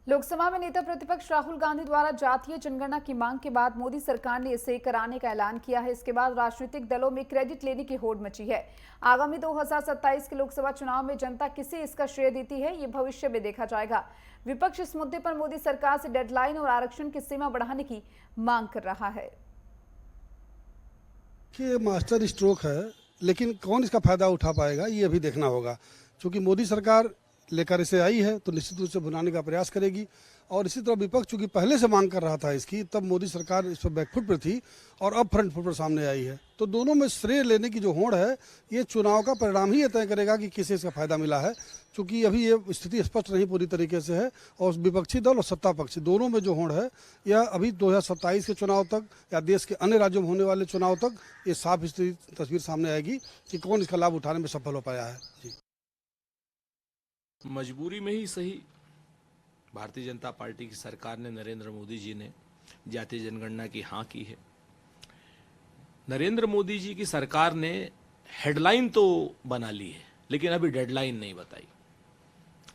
लोकसभा में नेता प्रतिपक्ष राहुल गांधी द्वारा जातीय जनगणना की मांग के बाद मोदी सरकार ने इसे कराने का ऐलान किया है। इसके बाद राजनीतिक दलों में क्रेडिट लेने की होड़ मची है। आगामी 2027 के लोकसभा चुनाव में जनता किसे इसका श्रेय देती है, ये भविष्य में देखा जाएगा। विपक्ष इस मुद्दे पर मोदी सरकार से डेडलाइन और आरक्षण की सीमा बढ़ाने की मांग कर रहा है। ये मास्टर स्ट्रोक है, लेकिन कौन इसका फायदा उठा पाएगा ये अभी देखना होगा। क्योंकि मोदी सरकार लेकर इसे आई है तो निश्चित रूप से भुनाने का प्रयास करेगी। और इसी तरह विपक्ष चूंकि पहले से मांग कर रहा था इसकी, तब मोदी सरकार इस पर बैकफुट पर थी और अब फ्रंट फुट पर सामने आई है। तो दोनों में श्रेय लेने की जो होड़ है, ये चुनाव का परिणाम ही ये तय करेगा कि किसे इसका फायदा मिला है। क्योंकि अभी ये स्थिति स्पष्ट नहीं पूरी तरीके से है और विपक्षी दल और सत्ता पक्ष दोनों में जो होड़ है, यह अभी 2027 के चुनाव तक या देश के अन्य राज्यों में होने वाले चुनाव तक ये साफ तस्वीर सामने आएगी कि कौन इसका लाभ उठाने में सफल हो पाया है। जी, मजबूरी में ही सही भारतीय जनता पार्टी की सरकार ने, नरेंद्र मोदी जी ने जातीय जनगणना की हाँ की है। नरेंद्र मोदी जी की सरकार ने हेडलाइन तो बना ली है, लेकिन अभी डेडलाइन नहीं बताई।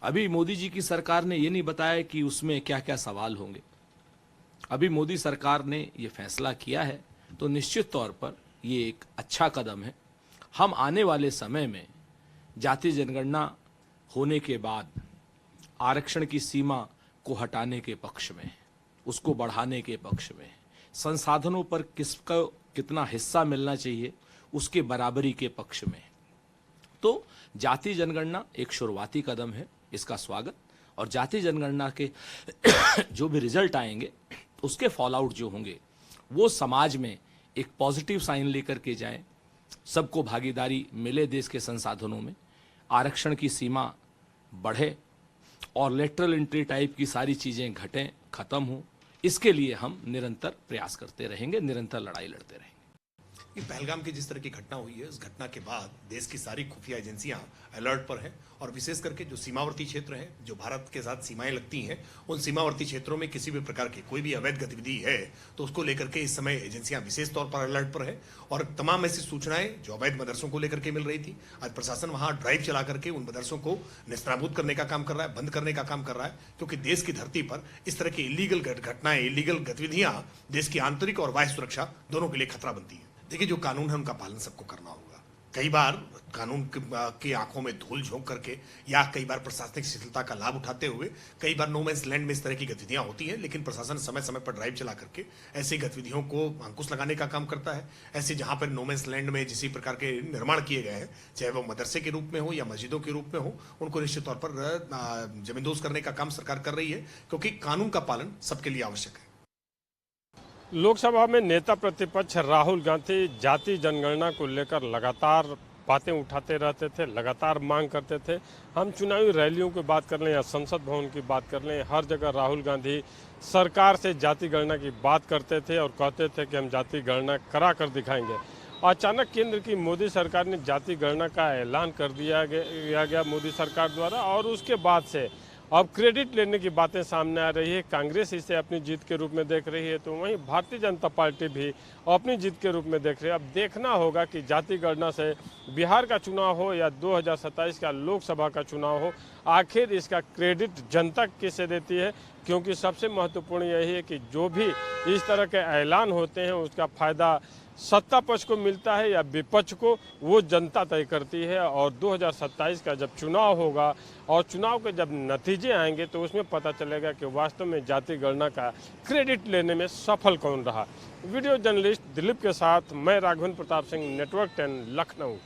अभी मोदी जी की सरकार ने ये नहीं बताया कि उसमें क्या क्या सवाल होंगे। अभी मोदी सरकार ने ये फैसला किया है तो निश्चित तौर पर ये एक अच्छा कदम है। हम आने वाले समय में जातीय जनगणना होने के बाद आरक्षण की सीमा को हटाने के पक्ष में, उसको बढ़ाने के पक्ष में, संसाधनों पर किसका कितना हिस्सा मिलना चाहिए उसके बराबरी के पक्ष में। तो जातीय जनगणना एक शुरुआती कदम है, इसका स्वागत। और जातीय जनगणना के जो भी रिजल्ट आएंगे उसके फॉल आउट जो होंगे वो समाज में एक पॉजिटिव साइन लेकर के जाएं, सबको भागीदारी मिले देश के संसाधनों में, आरक्षण की सीमा बढ़े और लेटरल एंट्री टाइप की सारी चीजें घटें, खत्म हो। इसके लिए हम निरंतर प्रयास करते रहेंगे, निरंतर लड़ाई लड़ते रहेंगे। ये पहलगाम की जिस तरह की घटना हुई है, उस घटना के बाद देश की सारी खुफिया एजेंसियां अलर्ट पर हैं और विशेष करके जो सीमावर्ती क्षेत्र हैं, जो भारत के साथ सीमाएं लगती हैं, उन सीमावर्ती क्षेत्रों में किसी भी प्रकार की कोई भी अवैध गतिविधि है तो उसको लेकर के इस समय एजेंसियां विशेष तौर पर अलर्ट पर है। और तमाम ऐसी सूचनाएं जो अवैध मदरसों को लेकर के मिल रही थी, आज प्रशासन वहां ड्राइव चला करके उन मदरसों को निस्तारबूद करने का काम कर रहा है, बंद करने का काम कर रहा है। क्योंकि देश की धरती पर इस तरह की इलीगल घटनाएं, इलीगल गतिविधियां देश की आंतरिक और बाह्य सुरक्षा दोनों के लिए खतरा बनती है। देखिए, जो कानून है उनका पालन सबको करना होगा। कई बार कानून की आंखों में धूल झोंक करके या कई बार प्रशासनिक शिथिलता का लाभ उठाते हुए कई बार नो मैंस लैंड में इस तरह की गतिविधियां होती हैं, लेकिन प्रशासन समय समय पर ड्राइव चला करके ऐसी गतिविधियों को अंकुश लगाने का काम करता है। ऐसे जहां पर नो मैंस लैंड में जिस प्रकार के निर्माण किए गए हैं, चाहे वो मदरसे के रूप में हो या मस्जिदों के रूप में हो, उनको निश्चित तौर पर जमींदोज करने का काम सरकार कर रही है, क्योंकि कानून का पालन सबके लिए आवश्यक है। लोकसभा में नेता प्रतिपक्ष राहुल गांधी जातीय जनगणना को लेकर लगातार बातें उठाते रहते थे, लगातार मांग करते थे। हम चुनावी रैलियों की बात कर लें या संसद भवन की बात कर लें, हर जगह राहुल गांधी सरकार से जाति गणना की बात करते थे और कहते थे कि हम जाति गणना करा कर दिखाएंगे। अचानक केंद्र की मोदी सरकार ने जाति गणना का ऐलान कर दिया गया मोदी सरकार द्वारा, और उसके बाद से अब क्रेडिट लेने की बातें सामने आ रही है। कांग्रेस इसे अपनी जीत के रूप में देख रही है, तो वहीं भारतीय जनता पार्टी भी अपनी जीत के रूप में देख रही है। अब देखना होगा कि जाति गणना से बिहार का चुनाव हो या 2027 का लोकसभा का चुनाव हो, आखिर इसका क्रेडिट जनता किसे देती है। क्योंकि सबसे महत्वपूर्ण यही है कि जो भी इस तरह के ऐलान होते हैं उसका फ़ायदा सत्ता पक्ष को मिलता है या विपक्ष को, वो जनता तय करती है। और 2027 का जब चुनाव होगा और चुनाव के जब नतीजे आएंगे तो उसमें पता चलेगा कि वास्तव में जाति गणना का क्रेडिट लेने में सफल कौन रहा। वीडियो जर्नलिस्ट दिलीप के साथ मैं राघवेंद्र प्रताप सिंह, नेटवर्क 10, लखनऊ।